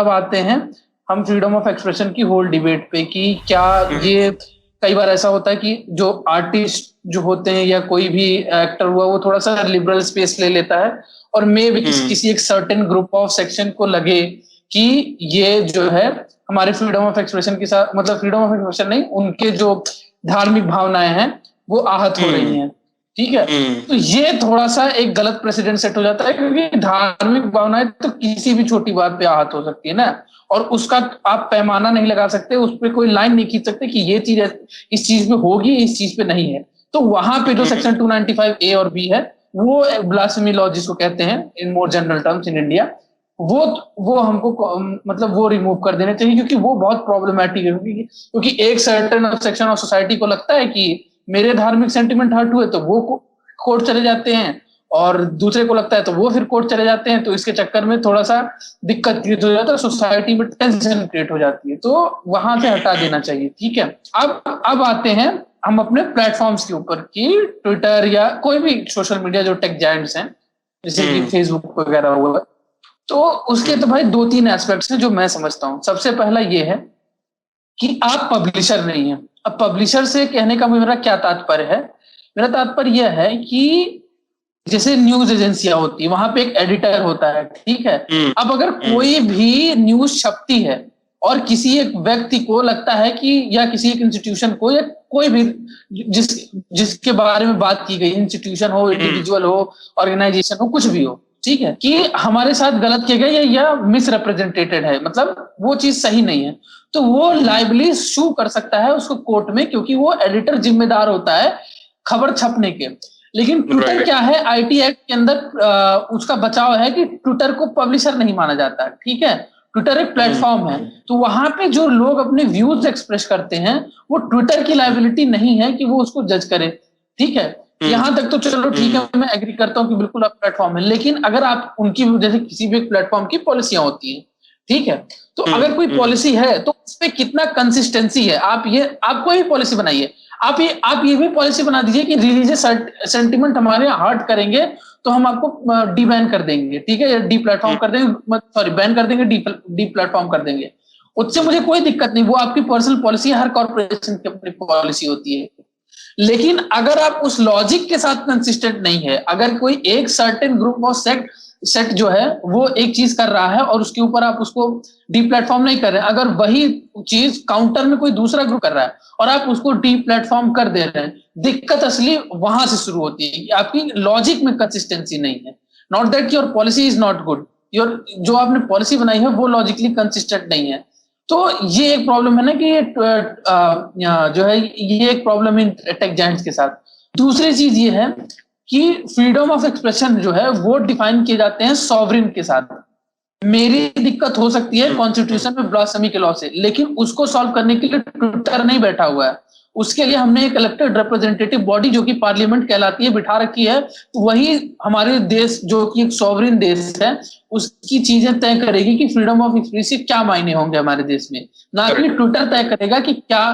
अब आते हैं हम फ्रीडम ऑफ एक्सप्रेशन की होल डिबेट पे कि क्या ये कई बार ऐसा होता है कि जो आर्टिस्ट जो होते हैं या कोई भी एक्टर हुआ वो थोड़ा सा लिबरल स्पेस ले लेता है और मे भी किसी एक सर्टेन ग्रुप ऑफ सेक्शन को लगे कि ये जो है हमारे फ्रीडम ऑफ एक्सप्रेशन के साथ, मतलब फ्रीडम ऑफ एक्सप्रेशन नहीं, उनके जो धार्मिक भावनाएं हैं वो आहत हो रही हैं, ठीक है। तो ये थोड़ा सा एक गलत प्रेसिडेंट सेट हो जाता है, क्योंकि धार्मिक भावनाएं तो किसी भी छोटी बात पे आहत हो सकती है ना, और उसका आप पैमाना नहीं लगा सकते, उस पर कोई लाइन नहीं खींच सकते कि ये चीज इस चीज पे होगी, इस चीज पे नहीं है। तो वहां पे जो सेक्शन 295A और B है वो ब्लास्फेमी लॉ जिसको कहते हैं in more general terms in India, वो हमको मतलब वो रिमूव कर देने चाहिए, क्योंकि वो बहुत प्रॉब्लमैटिक है। क्योंकि एक सर्टेन सेक्शन ऑफ सोसाइटी को लगता है कि मेरे धार्मिक सेंटिमेंट हर्ट हुए तो वो कोर्ट चले जाते हैं, और दूसरे को लगता है तो वो फिर कोर्ट चले जाते हैं, तो इसके चक्कर में थोड़ा सा दिक्कत क्रिएट हो जाता है, सोसाइटी में टेंशन क्रिएट हो जाती है, तो वहां से हटा देना चाहिए, ठीक है। अब आते हैं हम अपने प्लेटफॉर्म्स के ऊपर कि ट्विटर या कोई भी सोशल मीडिया जो टेक जायंट्स हैं जैसे कि फेसबुक वगैरह हुआ, तो उसके तो भाई 2-3 एस्पेक्ट्स हैं जो मैं समझता हूँ। सबसे पहला ये है कि आप पब्लिशर नहीं है। अब पब्लिशर से कहने का मेरा क्या तात्पर्य है? मेरा तात्पर्य यह है कि जैसे न्यूज एजेंसियां होती है, वहां पे एक एडिटर होता है, ठीक है। अब अगर कोई भी न्यूज छपती है और किसी एक व्यक्ति को लगता है कि, या किसी एक इंस्टीट्यूशन को, या कोई भी जिसके बारे में बात की गई, इंस्टीट्यूशन हो, इंडिविजुअल हो, ऑर्गेनाइजेशन हो, कुछ भी हो, ठीक है, कि हमारे साथ गलत किया गया या मिसरिप्रेजेंटेटेड है, मतलब वो चीज सही नहीं है, तो वो लाइवली सू कर सकता है उसको कोर्ट में, क्योंकि वो एडिटर जिम्मेदार होता है खबर छपने के। लेकिन ट्विटर क्या है, आईटी एक्ट के अंदर उसका बचाव है कि ट्विटर को पब्लिशर नहीं माना जाता, ठीक है। ट्विटर एक प्लेटफॉर्म है, तो वहां पे जो लोग अपने व्यूज एक्सप्रेस करते हैं वो ट्विटर की लायबिलिटी नहीं है कि वो उसको जज करे, ठीक है। यहां तक तो चलो ठीक है, मैं एग्री करता हूं कि बिल्कुल आप प्लेटफॉर्म है, लेकिन अगर आप उनकी, जैसे किसी भी प्लेटफॉर्म की पॉलिसियां होती है, ठीक है, तो अगर कोई पॉलिसी है तो उस पर कितना कंसिस्टेंसी है, आप कोई भी पॉलिसी बनाइए, आप ये भी पॉलिसी बना दीजिए कि रिलीजियस सेंटिमेंट हमारे हर्ट करेंगे तो हम आपको डीबैन कर देंगे, ठीक है, या डी प्लेटफॉर्म कर देंगे, सॉरी बैन कर देंगे, डी प्लेटफॉर्म कर देंगे, उससे मुझे कोई दिक्कत नहीं, वो आपकी पर्सनल पॉलिसी है, हर कॉर्पोरेशन की अपनी पॉलिसी होती है। लेकिन अगर आप उस लॉजिक के साथ कंसिस्टेंट नहीं है, अगर कोई एक सर्टेन ग्रुप ऑफ सेट जो है वो एक चीज कर रहा है और उसके ऊपर आप उसको डी प्लेटफॉर्म नहीं कर रहे हैं, अगर वही चीज काउंटर में कोई दूसरा ग्रुप कर रहा है और आप उसको डी प्लेटफॉर्म कर दे रहे हैं, दिक्कत असली वहां से शुरू होती है कि आपकी लॉजिक में कंसिस्टेंसी नहीं है। नॉट दैट कि your policy is not good, your जो आपने पॉलिसी बनाई है वो लॉजिकली कंसिस्टेंट नहीं है। तो ये एक प्रॉब्लम है ना कि जो है ये एक प्रॉब्लम है टेक जायंट्स के साथ। दूसरी चीज ये है कि फ्रीडम ऑफ एक्सप्रेशन जो है वो डिफाइन किए जाते हैं सॉवरिन के साथ। मेरी दिक्कत हो सकती है कॉन्स्टिट्यूशन में ब्लास्फेमी के लॉ से, लेकिन उसको सॉल्व करने के लिए ट्विटर नहीं बैठा हुआ है, उसके लिए हमने एक इलेक्टेड रिप्रेजेंटेटिव बॉडी जो कि पार्लियामेंट कहलाती है बिठा रखी है, तो वही हमारे देश जो कि एक सॉवरिन देश है उसकी चीजें तय करेगी कि फ्रीडम ऑफ एक्सप्रेशन क्या मायने होंगे हमारे देश में, ना कि ट्विटर तय करेगा कि क्या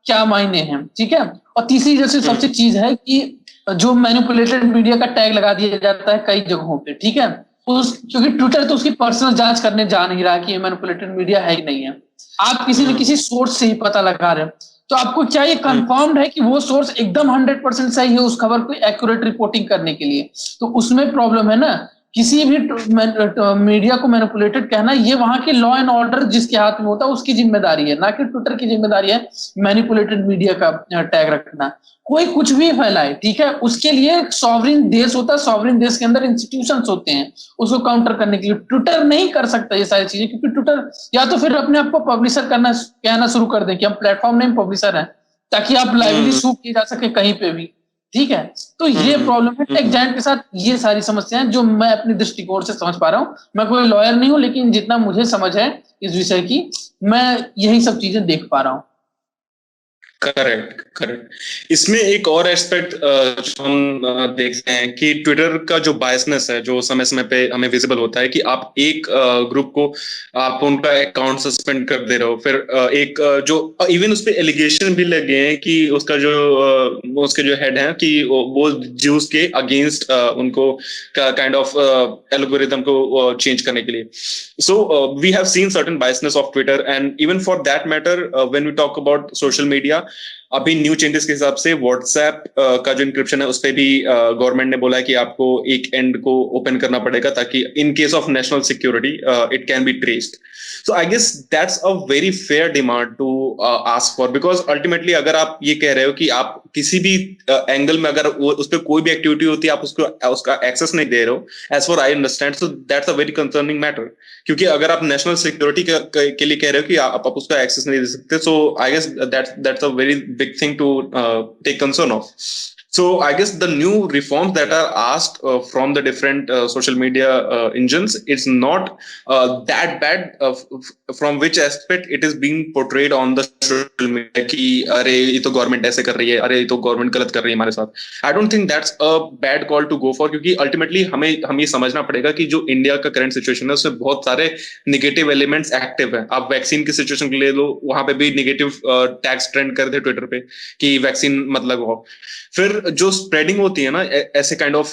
क्या मायने हैं, ठीक है। और तीसरी जैसे सबसे चीज है कि जो मैनिपुलेटेड मीडिया का टैग लगा दिया जाता है कई जगहों पे, ठीक है, क्योंकि ट्विटर तो उसकी पर्सनल जांच करने जा नहीं रहा कि ये मैनिपुलेटेड मीडिया है कि नहीं है, आप किसी न किसी सोर्स से ही पता लगा रहे हैं, तो आपको क्या ये कंफर्म्ड है कि वो सोर्स एकदम 100% सही है उस खबर को एक्यूरेट रिपोर्टिंग करने के लिए? तो उसमें प्रॉब्लम है ना। किसी भी मीडिया को मैनिपुलेटेड कहना, ये वहां के लॉ एंड ऑर्डर जिसके हाथ में होता है उसकी जिम्मेदारी है, ना कि ट्विटर की जिम्मेदारी है मैनिपुलेटेड मीडिया का टैग रखना। कोई कुछ भी फैलाए, ठीक है, उसके लिए सॉवरिन देश होता है, सॉवरिन देश के अंदर इंस्टीट्यूशंस होते हैं उसको काउंटर करने के लिए। ट्विटर नहीं कर सकता ये सारी चीजें, क्योंकि ट्विटर या तो फिर अपने आप को पब्लिशर कहना शुरू कर दे कि हम प्लेटफॉर्म नहीं पब्लिशर है, ताकि आप लाइवली सूट की जा सके कहीं पे भी, ठीक है। तो ये प्रॉब्लम है टेक जायंट के साथ, ये सारी समस्याएं जो मैं अपने दृष्टिकोण से समझ पा रहा हूँ। मैं कोई लॉयर नहीं हूँ, लेकिन जितना मुझे समझ है इस विषय की, मैं यही सब चीजें देख पा रहा हूँ। Correct correct. इसमें एक और एस्पेक्ट जो हम देखते हैं कि ट्विटर का जो बायसनेस है जो समय समय पे हमें विजिबल होता है कि आप एक ग्रुप को आप उनका अकाउंट सस्पेंड कर दे रहे हो, फिर एक जो इवन उस पे एलिगेशन भी लगे हैं कि उसका जो उसके जो हेड है कि वो ज्यूस के अगेंस्ट उनको काइंड ऑफ एल्गोरिदम को चेंज करने के लिए। So we have seen certain biasness of Twitter, and even for that matter, when we talk about social media, अभी न्यू चेंजेस के हिसाब से व्हाट्सएप का जो इंक्रिप्शन है उस पर भी गवर्नमेंट ने बोला है कि आपको एक एंड को ओपन करना पड़ेगा ताकि in case of national security it can be traced. So I guess that's a very fair demand to ask for, because ultimately अगर आप ये कह रहे हो कि आप किसी भी एंगल में अगर उस पर कोई भी एक्टिविटी होती है आप उसका एक्सेस नहीं दे रहे हो, as for I understand, so that's a very concerning matter. क्योंकि अगर आप नेशनल सिक्योरिटी के लिए कह रहे हो कि आप उसका एक्सेस नहीं दे सकते, so I guess that's a very big thing to take concern of. So I guess the new reforms that are asked from the different social media engines, it's not that bad from which aspect it is being portrayed on the social media कि अरे ये तो government ऐसे कर रही है, अरे ये तो गवर्नमेंट गलत कर रही है हमारे साथ। I don't think that's a bad call to go for, क्योंकि अल्टीमेटली हम ये समझना पड़ेगा कि जो इंडिया का करंट सिचुएशन है उसमें बहुत सारे निगेटिव एलिमेंट्स एक्टिव है। आप वैक्सीन की सिचुएशन ले लो, वहां पे भी निगेटिव टैग्स ट्रेंड कर थे ट्विटर पे कि वैक्सीन मत लगाओ। फिर जो स्प्रेडिंग होती है ना ऐसे काइंड ऑफ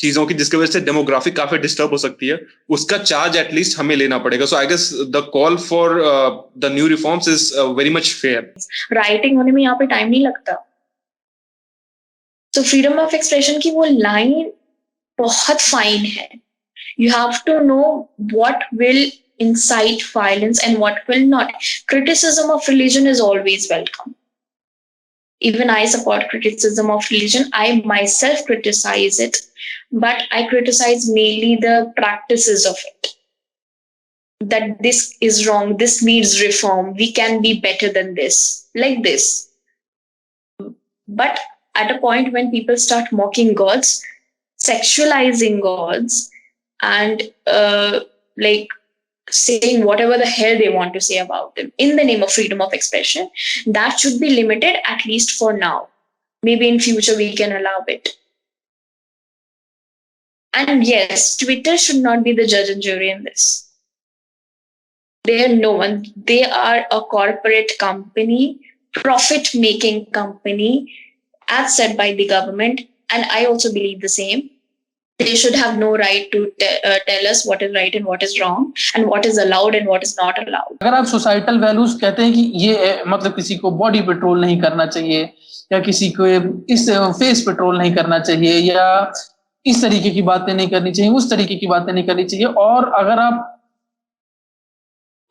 चीजों की जिसकी वजह से डेमोग्राफिक काफी डिस्टर्ब हो सकती है, उसका चार्ज एटलीस्ट हमें लेना पड़ेगा। So I guess the call for the new reforms is very much fair. Writing होने में यहाँ पे टाइम नहीं लगता, तो फ्रीडम ऑफ एक्सप्रेशन की वो लाइन बहुत फाइन है। You have to know what will incite violence and what will not. Criticism of religion is always welcome. Even I support criticism of religion. I myself criticize it, but I criticize mainly the practices of it. That this is wrong, this needs reform, we can be better than this, like this. But at a point when people start mocking gods, sexualizing gods, and like saying whatever the hell they want to say about them in the name of freedom of expression, that should be limited, at least for now. Maybe in future we can allow it. And yes, Twitter should not be the judge and jury in this. They are no one. They are a corporate company, profit-making company, as said by the government, and I also believe the same. They should have no right to tell us what is right and what is wrong, and what is allowed and what is not allowed. अगर आप societal values कहते हैं कि ये मतलब किसी को body petrol नहीं करना चाहिए, या किसी को इस फेस पेट्रोल नहीं करना चाहिए, या इस तरीके की बातें नहीं करनी चाहिए, उस तरीके की बातें नहीं करनी चाहिए, और अगर आप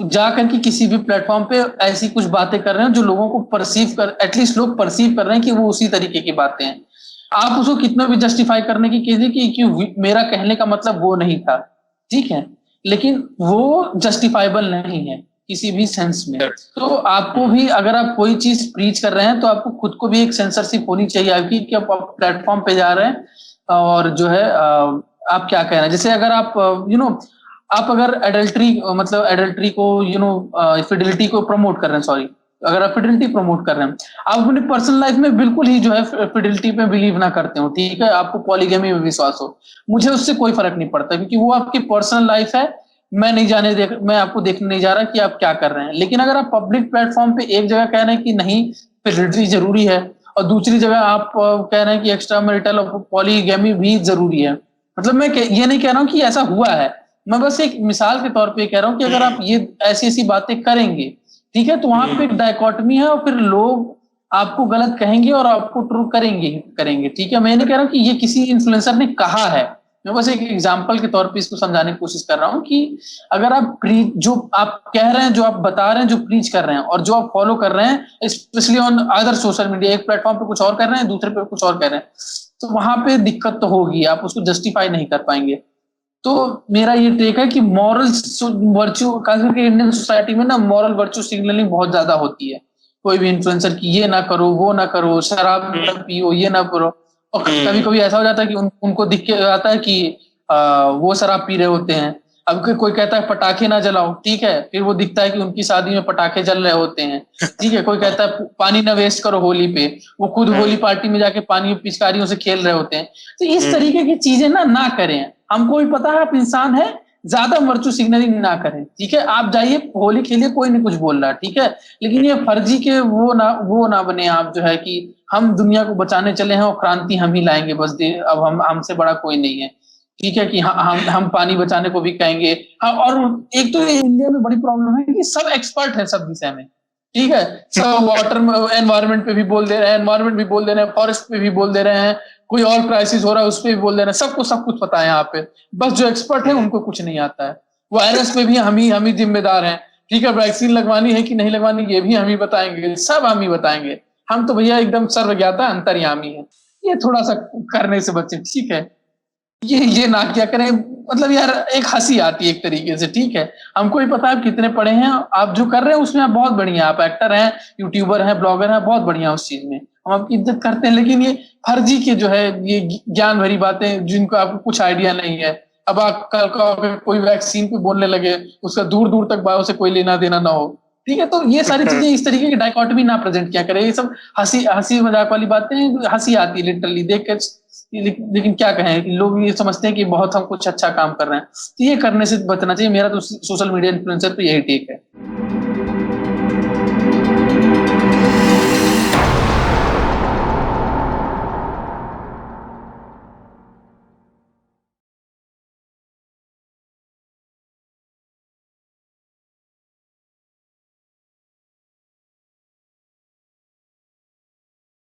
जाकर के किसी भी प्लेटफॉर्म पे ऐसी कुछ बातें कर रहे हैं जो लोगों को परसीव कर, एटलीस्ट लोग परसीव कर रहे हैं कि वो उसी तरीके की बातें हैं, आप उसको कितना भी जस्टिफाई करने की कीजिए कि मेरा कहने का मतलब वो नहीं था, ठीक है, लेकिन वो जस्टिफाइबल नहीं है किसी भी सेंस में। तो आपको भी अगर आप कोई चीज प्रीच कर रहे हैं तो आपको खुद को भी एक सेंसरशिप होनी चाहिए आपकी कि आप प्लेटफॉर्म पे जा रहे हैं और जो है आप क्या कह रहे हैं। जैसे अगर आप आप अगर एडल्ट्री को फिडिलिटी को प्रमोट कर रहे हैं, सॉरी, अगर आप फिडिलिटी प्रमोट कर रहे हैं, आप अपनी पर्सनल लाइफ में बिल्कुल ही जो है फिडिलिटी पे बिलीव ना करते हो, ठीक है, आपको पॉलीगैमी में विश्वास हो, मुझे उससे कोई फर्क नहीं पड़ता, क्योंकि वो आपकी पर्सनल लाइफ है, मैं आपको देखने नहीं जा रहा कि आप क्या कर रहे हैं। लेकिन अगर आप पब्लिक प्लेटफॉर्म पे एक जगह कह रहे हैं कि नहीं फिडिलिटी जरूरी है, और दूसरी जगह आप कह रहे हैं कि एक्स्ट्रा मैरिटल और पॉलीगैमी भी जरूरी है, मतलब मैं ये नहीं कह रहा हूँ कि ऐसा हुआ है, मैं बस एक मिसाल के तौर पे कह रहा हूँ कि अगर आप ये ऐसी बातें करेंगे, ठीक है, तो वहां पे एक डायकोटमी है और फिर लोग आपको गलत कहेंगे और आपको ट्रू करेंगे, ठीक है। मैं नहीं कह रहा हूँ कि ये किसी इन्फ्लुएंसर ने कहा है, मैं बस एक एग्जांपल के तौर पे इसको समझाने की कोशिश कर रहा हूँ कि अगर आप जो आप कह रहे हैं, जो आप बता रहे हैं, जो प्रीच कर रहे हैं और जो आप फॉलो कर रहे हैं, specially on other social media, एक प्लेटफॉर्म पे कुछ और कर रहे हैं, दूसरे पे कुछ और कह रहे हैं, तो वहां पे दिक्कत तो होगी, आप उसको जस्टिफाई नहीं कर पाएंगे। तो मेरा ये टेक है कि मॉरल वर्च्यू, खास करके इंडियन सोसाइटी में ना मॉरल वर्च्यू सिग्नलिंग बहुत ज्यादा होती है, कोई भी इन्फ्लुएंसर की ये ना करो, वो ना करो, शराब पियो, ये ना करो, और कभी कभी ऐसा हो जाता है कि उनको दिख के आता है कि वो शराब पी रहे होते हैं, अब कोई कहता है पटाखे ना जलाओ, ठीक है, फिर वो दिखता है कि उनकी शादी में पटाखे जल रहे होते हैं, ठीक है। कोई कहता है पानी ना वेस्ट करो होली पे, वो खुद होली पार्टी में जाके पानी में पिचकारियों से खेल रहे होते हैं। तो इस तरीके की चीजें ना करें। हमको भी पता है आप इंसान है, ज्यादा वर्चू सिग्नलिंग ना करें, ठीक है। आप जाइए होली खेलिए, कोई नहीं कुछ बोल रहा, ठीक है, लेकिन ये फर्जी के वो ना बने आप, जो है कि हम दुनिया को बचाने चले हैं और क्रांति हम ही लाएंगे बस, अब हमसे बड़ा कोई नहीं है, ठीक है, कि हम पानी बचाने को भी कहेंगे। हाँ, और एक तो इंडिया में बड़ी प्रॉब्लम है कि सब एक्सपर्ट है सब विषय में, ठीक है, सब वाटर एनवायरनमेंट पे भी बोल दे रहे हैं, एनवायरनमेंट भी बोल दे रहे हैं, फॉरेस्ट पे भी बोल दे रहे हैं, कोई और क्राइसिस हो रहा है उस पर भी बोल दे रहे हैं, सबको सब कुछ पता है यहाँ पे, बस जो एक्सपर्ट है उनको कुछ नहीं आता है। वायरस पे भी हम ही जिम्मेदार हैं, ठीक है, वैक्सीन लगवानी है कि नहीं लगवानी ये भी हम ही बताएंगे, सब हम ही बताएंगे। हम तो भैया एकदम सर्वज्ञाता अंतर्यामी है। ये थोड़ा सा करने से बचे, ठीक है, ये ना क्या करें, मतलब यार एक हंसी आती है एक तरीके से, ठीक है। हमको भी पता है आप कितने पढ़े हैं, आप जो कर रहे हैं उसमें आप बहुत बढ़िया, आप एक्टर हैं, यूट्यूबर हैं, ब्लॉगर हैं, बहुत बढ़िया उस चीज में, हम आपकी इज्जत करते हैं। लेकिन ये फर्जी के जो है ये ज्ञान भरी बातें जिनको आपको कुछ आइडिया नहीं है, अब आप कल का कोई वैक्सीन पे बोलने लगे, उसका दूर दूर तक बायो से कोई लेना देना ना हो, ठीक है। तो ये सारी चीजें इस तरीके की डायकॉटमी ना प्रेजेंट किया करें, ये सब हंसी मजाक वाली बातें, हंसी आती है लिटरली देख के। लेकिन क्या कहें, लोग ये समझते हैं कि बहुत हम कुछ अच्छा काम कर रहे हैं, तो ये करने से बचना चाहिए। मेरा तो सोशल मीडिया इन्फ्लुएंसर पे यही टेक है।